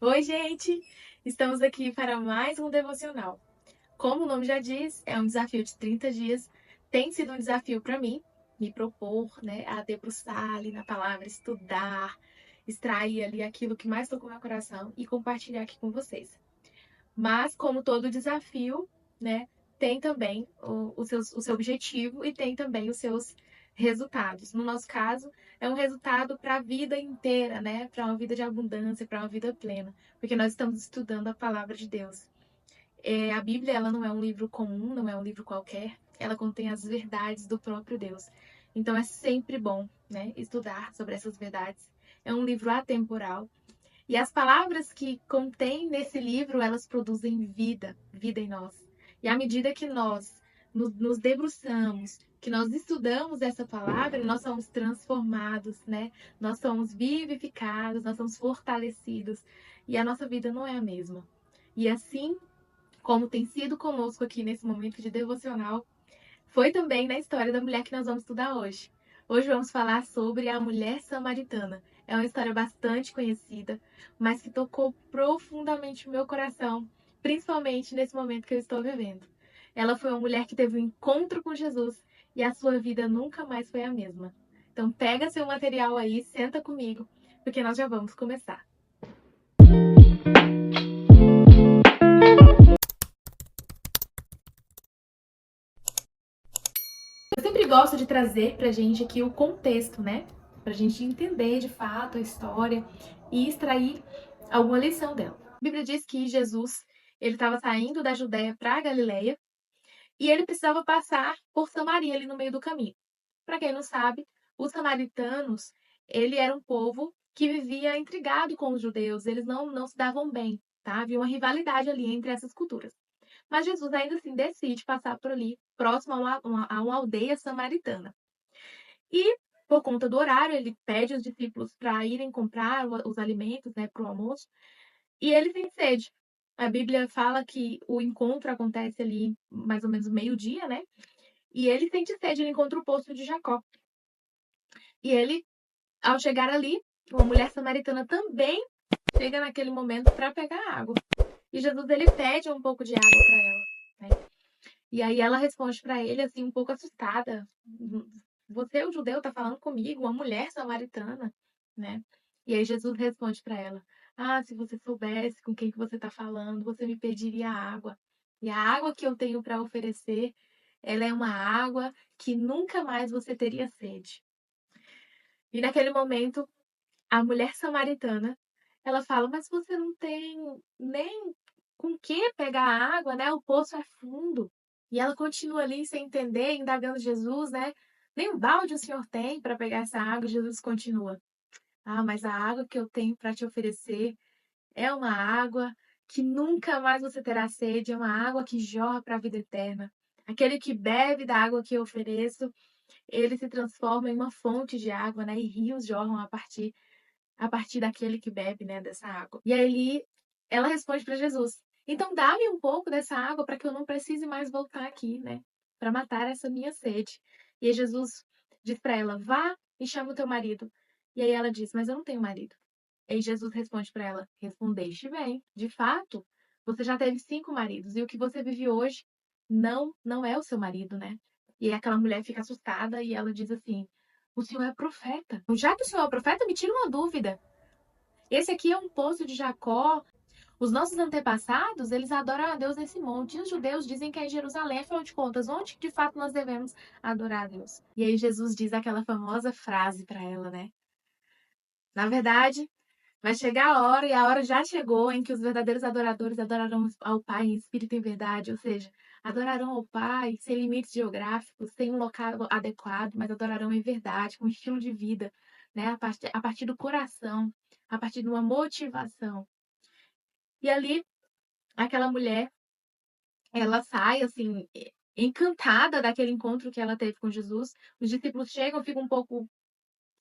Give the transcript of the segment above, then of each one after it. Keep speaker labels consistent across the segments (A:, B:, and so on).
A: Oi, gente! Estamos aqui para mais um devocional. Como o nome já diz, é um desafio de 30 dias. Tem sido um desafio para mim, me propor, né, a debruçar ali na palavra, estudar, extrair ali aquilo que mais tocou meu coração e compartilhar aqui com vocês. Mas, como todo desafio, né, tem também o seu objetivo e tem também os seus resultados. No nosso caso, é um resultado para a vida inteira, né? Para uma vida de abundância, para uma vida plena, porque nós estamos estudando a palavra de Deus. A Bíblia, ela não é um livro comum, não é um livro qualquer, ela contém as verdades do próprio Deus. Então é sempre bom, né, estudar sobre essas verdades. É um livro atemporal, e as palavras que contém nesse livro, elas produzem vida, vida em nós. E à medida que nós nos debruçamos, que nós estudamos essa palavra, nós somos transformados, né? Nós somos vivificados, nós somos fortalecidos. E a nossa vida não é a mesma. E assim como tem sido conosco aqui nesse momento de devocional, foi também na história da mulher que nós vamos estudar hoje. Hoje vamos falar sobre a mulher samaritana. É uma história bastante conhecida, mas que tocou profundamente o meu coração, principalmente nesse momento que eu estou vivendo. Ela foi uma mulher que teve um encontro com Jesus e a sua vida nunca mais foi a mesma. Então pega seu material aí, senta comigo, porque nós já vamos começar. Eu sempre gosto de trazer pra gente aqui o contexto, né? Pra gente entender de fato a história e extrair alguma lição dela. A Bíblia diz que Jesus, ele estava saindo da Judéia para a Galileia e ele precisava passar por Samaria ali no meio do caminho. Para quem não sabe, os samaritanos, ele era um povo que vivia intrigado com os judeus, eles não se davam bem, tá? Havia uma rivalidade ali entre essas culturas. Mas Jesus ainda assim decide passar por ali, próximo a uma aldeia samaritana. E, por conta do horário, ele pede os discípulos para irem comprar os alimentos, né, para o almoço, e ele tem sede. A Bíblia fala que o encontro acontece ali mais ou menos meio-dia, né? E ele sente sede, ele encontra o poço de Jacó. E ele, ao chegar ali, uma mulher samaritana também chega naquele momento para pegar água. E Jesus ele pede um pouco de água para ela, né? E aí ela responde para ele assim um pouco assustada: "Você, o judeu, tá falando comigo, uma mulher samaritana", né? E aí Jesus responde para ela: "Ah, se você soubesse com quem que você está falando, você me pediria água. E a água que eu tenho para oferecer, ela é uma água que nunca mais você teria sede". E naquele momento, a mulher samaritana, ela fala: "Mas você não tem nem com que pegar água, né? O poço é fundo". E ela continua ali sem entender, indagando Jesus, né? "Nem um balde o senhor tem para pegar essa água?". Jesus continua: "Ah, mas a água que eu tenho para te oferecer é uma água que nunca mais você terá sede, é uma água que jorra para a vida eterna. Aquele que bebe da água que eu ofereço, ele se transforma em uma fonte de água, né? E rios jorram a partir daquele que bebe, né, dessa água". E aí ela responde para Jesus: "Então dá-me um pouco dessa água para que eu não precise mais voltar aqui, né, para matar essa minha sede". E aí Jesus diz para ela: "Vá e chama o teu marido". E aí ela diz: "Mas eu não tenho marido". E aí Jesus responde para ela: "Respondeste bem. De fato, você já teve 5 maridos e o que você vive hoje não é o seu marido, né?". E aí aquela mulher fica assustada e ela diz assim: "O senhor é profeta. Já que o senhor é profeta, me tira uma dúvida. Esse aqui é um poço de Jacó. Os nossos antepassados, eles adoram a Deus nesse monte. E os judeus dizem que é em Jerusalém. Afinal de contas, onde de fato nós devemos adorar a Deus?". E aí Jesus diz aquela famosa frase para ela, né? Na verdade, vai chegar a hora, e a hora já chegou, em que os verdadeiros adoradores adorarão ao Pai em espírito e em verdade, ou seja, adorarão ao Pai sem limites geográficos, sem um local adequado, mas adorarão em verdade, com estilo de vida, né? A partir do coração, a partir de uma motivação. E ali, aquela mulher, ela sai, assim, encantada daquele encontro que ela teve com Jesus. Os discípulos chegam, ficam um pouco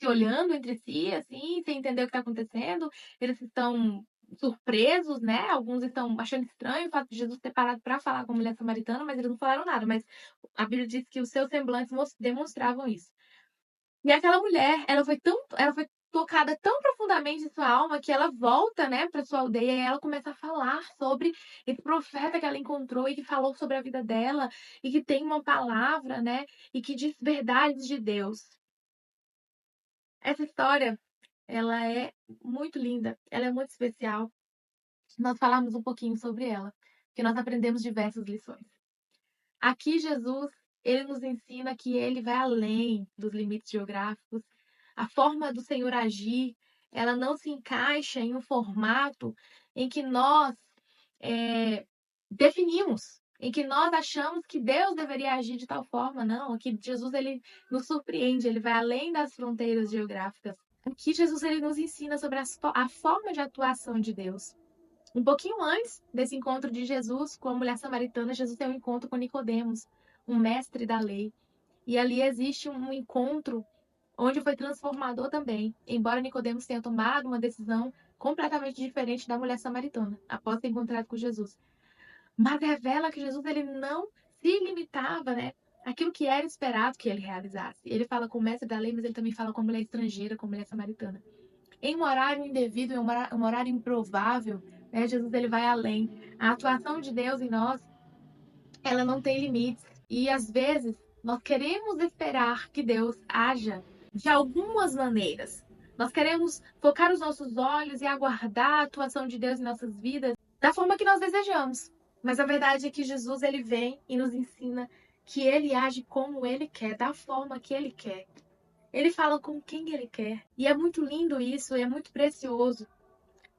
A: se olhando entre si, assim, sem entender o que está acontecendo. Eles estão surpresos, né? Alguns estão achando estranho o fato de Jesus ter parado para falar com a mulher samaritana, mas eles não falaram nada. Mas a Bíblia diz que os seus semblantes demonstravam isso. E aquela mulher, ela foi tocada tão profundamente em sua alma que ela volta, né, para sua aldeia e ela começa a falar sobre esse profeta que ela encontrou e que falou sobre a vida dela e que tem uma palavra, né, e que diz verdades de Deus. Essa história, ela é muito linda, ela é muito especial. Nós falamos um pouquinho sobre ela, que nós aprendemos diversas lições. Aqui Jesus, ele nos ensina que ele vai além dos limites geográficos. A forma do Senhor agir, ela não se encaixa em um formato em que nós definimos, em que nós achamos que Deus deveria agir de tal forma. Não, aqui Jesus ele nos surpreende, ele vai além das fronteiras geográficas. Aqui Jesus ele nos ensina sobre a forma de atuação de Deus. Um pouquinho antes desse encontro de Jesus com a mulher samaritana, Jesus tem um encontro com Nicodemos, um mestre da lei. E ali existe um encontro onde foi transformador também, embora Nicodemos tenha tomado uma decisão completamente diferente da mulher samaritana, após ter encontrado com Jesus. Mas revela que Jesus ele não se limitava, né, àquilo que era esperado que ele realizasse. Ele fala com o mestre da lei, mas ele também fala com a mulher estrangeira, com a mulher samaritana. Em um horário indevido, em um horário improvável, né, Jesus ele vai além. A atuação de Deus em nós, ela não tem limites. E às vezes nós queremos esperar que Deus haja de algumas maneiras. Nós queremos focar os nossos olhos e aguardar a atuação de Deus em nossas vidas da forma que nós desejamos. Mas a verdade é que Jesus ele vem e nos ensina que ele age como ele quer, da forma que ele quer. Ele fala com quem ele quer. E é muito lindo isso, e é muito precioso,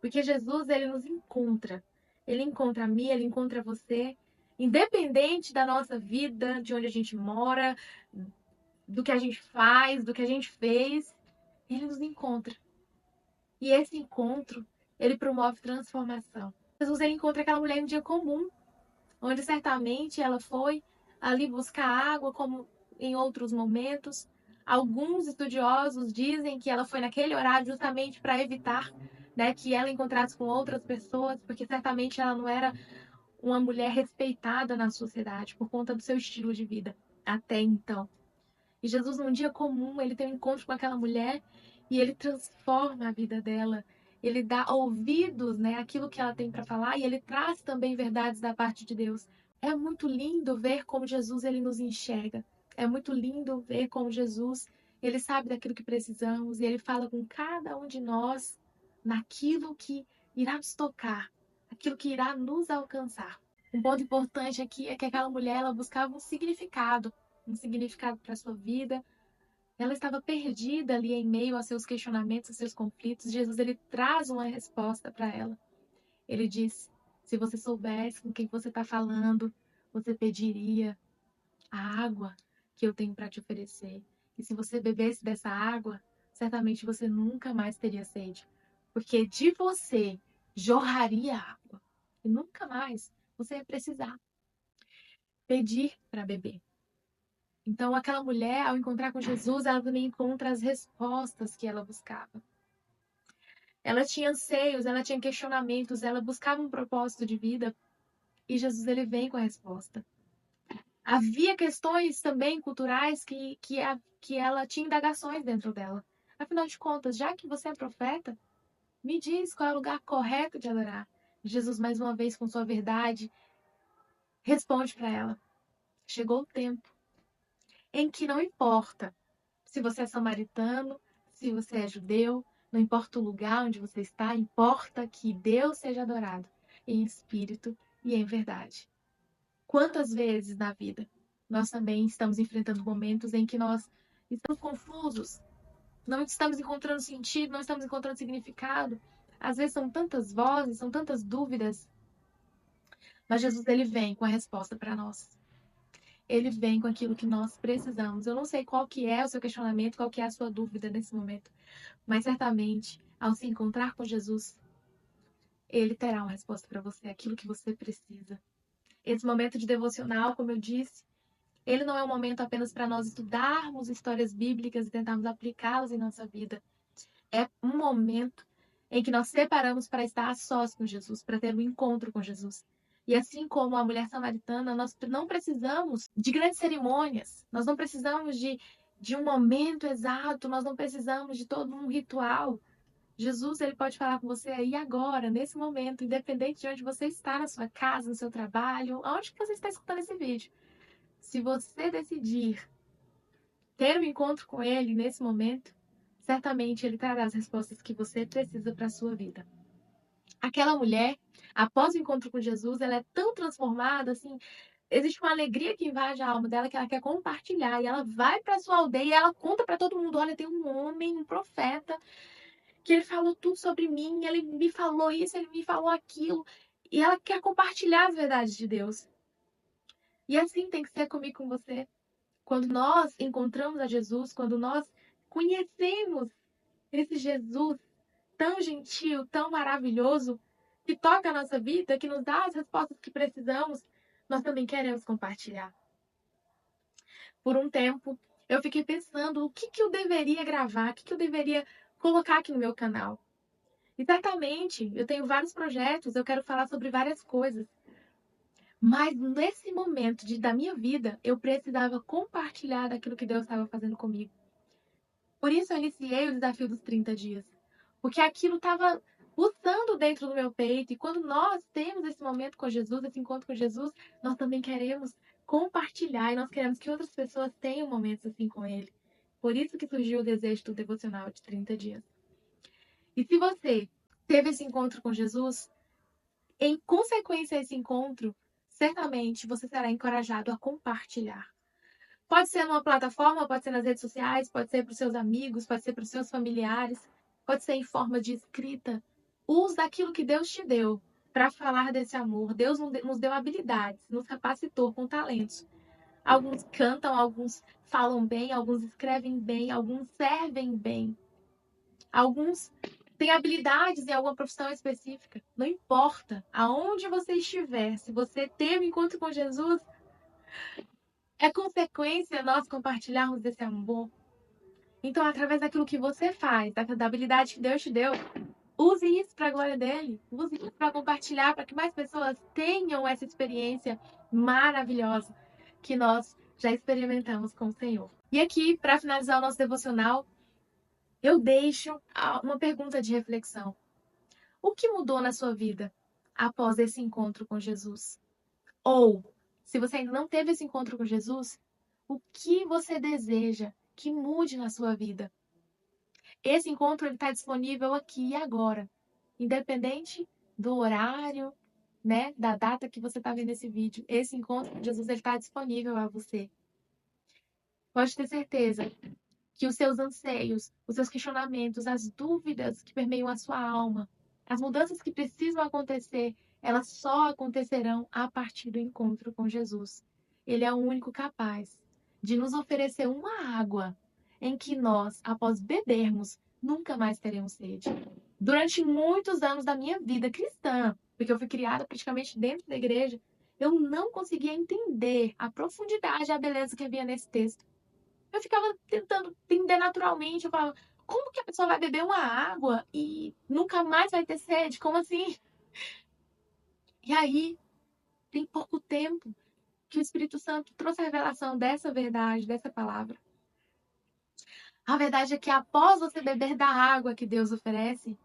A: porque Jesus ele nos encontra. Ele encontra a mim, ele encontra você, independente da nossa vida, de onde a gente mora, do que a gente faz, do que a gente fez, ele nos encontra. E esse encontro, ele promove transformação. Jesus ele encontra aquela mulher em um dia comum, onde certamente ela foi ali buscar água, como em outros momentos. Alguns estudiosos dizem que ela foi naquele horário justamente para evitar, né, que ela encontrasse com outras pessoas, porque certamente ela não era uma mulher respeitada na sociedade por conta do seu estilo de vida até então. E Jesus, num dia comum, ele tem um encontro com aquela mulher e ele transforma a vida dela. Ele dá ouvidos, né, àquilo que ela tem para falar e ele traz também verdades da parte de Deus. É muito lindo ver como Jesus ele nos enxerga. É muito lindo ver como Jesus ele sabe daquilo que precisamos e ele fala com cada um de nós naquilo que irá nos tocar, aquilo que irá nos alcançar. Um ponto importante aqui é que aquela mulher ela buscava um significado para sua vida. Ela estava perdida ali em meio aos seus questionamentos, aos seus conflitos. Jesus ele traz uma resposta para ela. Ele diz: se você soubesse com quem você está falando, você pediria a água que eu tenho para te oferecer. E se você bebesse dessa água, certamente você nunca mais teria sede, porque de você jorraria água. E nunca mais você ia precisar pedir para beber. Então, aquela mulher, ao encontrar com Jesus, ela também encontra as respostas que ela buscava. Ela tinha anseios, ela tinha questionamentos, ela buscava um propósito de vida e Jesus ele vem com a resposta. Havia questões também culturais que ela tinha indagações dentro dela. Afinal de contas, já que você é profeta, me diz qual é o lugar correto de adorar. Jesus, mais uma vez, com sua verdade, responde para ela: chegou o tempo em que não importa se você é samaritano, se você é judeu, não importa o lugar onde você está, importa que Deus seja adorado em espírito e em verdade. Quantas vezes na vida nós também estamos enfrentando momentos em que nós estamos confusos, não estamos encontrando sentido, não estamos encontrando significado. Às vezes são tantas vozes, são tantas dúvidas, mas Jesus ele vem com a resposta para nós. Ele vem com aquilo que nós precisamos. Eu não sei qual que é o seu questionamento, qual que é a sua dúvida nesse momento, mas certamente, ao se encontrar com Jesus, ele terá uma resposta para você, aquilo que você precisa. Esse momento de devocional, como eu disse, ele não é um momento apenas para nós estudarmos histórias bíblicas e tentarmos aplicá-las em nossa vida. É um momento em que nós separamos para estar a sós com Jesus, para ter um encontro com Jesus. E assim como a mulher samaritana, nós não precisamos de grandes cerimônias, nós não precisamos de de um momento exato, nós não precisamos de todo um ritual. Jesus, ele pode falar com você aí agora, nesse momento, independente de onde você está, na sua casa, no seu trabalho, aonde que você está escutando esse vídeo. Se você decidir ter um encontro com ele nesse momento, certamente ele trará as respostas que você precisa para a sua vida. Aquela mulher, após o encontro com Jesus, ela é tão transformada, assim, existe uma alegria que invade a alma dela que ela quer compartilhar. E ela vai para sua aldeia e ela conta para todo mundo: olha, tem um homem, um profeta, que ele falou tudo sobre mim, ele me falou isso, ele me falou aquilo. E ela quer compartilhar as verdades de Deus. E assim tem que ser comigo, com você. Quando nós encontramos a Jesus, quando nós conhecemos esse Jesus tão gentil, tão maravilhoso, que toca a nossa vida, que nos dá as respostas que precisamos, nós também queremos compartilhar. Por um tempo, eu fiquei pensando o que eu deveria gravar, o que eu deveria colocar aqui no meu canal. E certamente, eu tenho vários projetos, eu quero falar sobre várias coisas. Mas nesse momento da minha vida, eu precisava compartilhar daquilo que Deus estava fazendo comigo. Por isso eu iniciei o desafio dos 30 dias. Porque aquilo estava pulsando dentro do meu peito. E quando nós temos esse momento com Jesus, esse encontro com Jesus, nós também queremos compartilhar e nós queremos que outras pessoas tenham momentos assim com Ele. Por isso que surgiu o desejo do devocional de 30 dias. E se você teve esse encontro com Jesus, em consequência a esse encontro, certamente você será encorajado a compartilhar. Pode ser numa plataforma, pode ser nas redes sociais, pode ser para os seus amigos, pode ser para os seus familiares, pode ser em forma de escrita. Use aquilo que Deus te deu para falar desse amor. Deus nos deu habilidades, nos capacitou com talentos. Alguns cantam, alguns falam bem, alguns escrevem bem, alguns servem bem. Alguns têm habilidades em alguma profissão específica. Não importa aonde você estiver, se você teve um encontro com Jesus, é consequência nós compartilharmos desse amor. Então, através daquilo que você faz, da habilidade que Deus te deu, use isso para a glória dele. Use isso para compartilhar, para que mais pessoas tenham essa experiência maravilhosa que nós já experimentamos com o Senhor. E aqui, para finalizar o nosso devocional, eu deixo uma pergunta de reflexão. O que mudou na sua vida após esse encontro com Jesus? Ou, se você ainda não teve esse encontro com Jesus, o que você deseja que mude na sua vida? Esse encontro está disponível aqui e agora, independente do horário, né, da data que você está vendo esse vídeo. Esse encontro com Jesus está disponível a você. Pode ter certeza que os seus anseios, os seus questionamentos, as dúvidas que permeiam a sua alma, as mudanças que precisam acontecer, elas só acontecerão a partir do encontro com Jesus. Ele é o único capaz de nos oferecer uma água em que nós, após bebermos, nunca mais teremos sede. Durante muitos anos da minha vida cristã, porque eu fui criada praticamente dentro da igreja, eu não conseguia entender a profundidade e a beleza que havia nesse texto. Eu ficava tentando entender naturalmente. Eu falava, como que a pessoa vai beber uma água e nunca mais vai ter sede? Como assim? E aí, tem pouco tempo que o Espírito Santo trouxe a revelação dessa verdade, dessa palavra. A verdade é que após você beber da água que Deus oferece,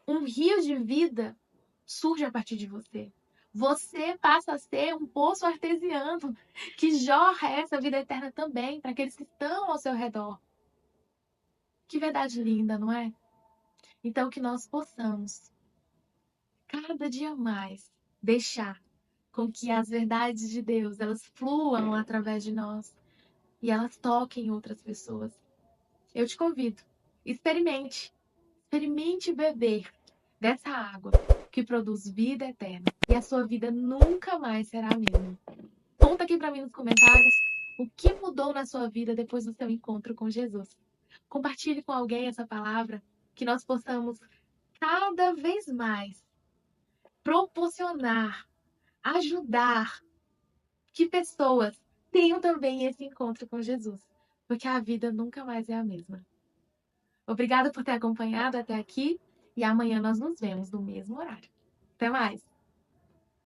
A: um rio de vida surge a partir de você. Você passa a ser um poço artesiano que jorra essa vida eterna também para aqueles que estão ao seu redor. Que verdade linda, não é? Então, que nós possamos, cada dia mais, deixar com que as verdades de Deus, elas fluam através de nós e elas toquem outras pessoas. Eu te convido, experimente beber dessa água que produz vida eterna e a sua vida nunca mais será a mesma. Conta aqui para mim nos comentários o que mudou na sua vida depois do seu encontro com Jesus. Compartilhe com alguém essa palavra, que nós possamos cada vez mais proporcionar, ajudar que pessoas tenham também esse encontro com Jesus, porque a vida nunca mais é a mesma. Obrigada por ter acompanhado até aqui e amanhã nós nos vemos no mesmo horário. Até mais!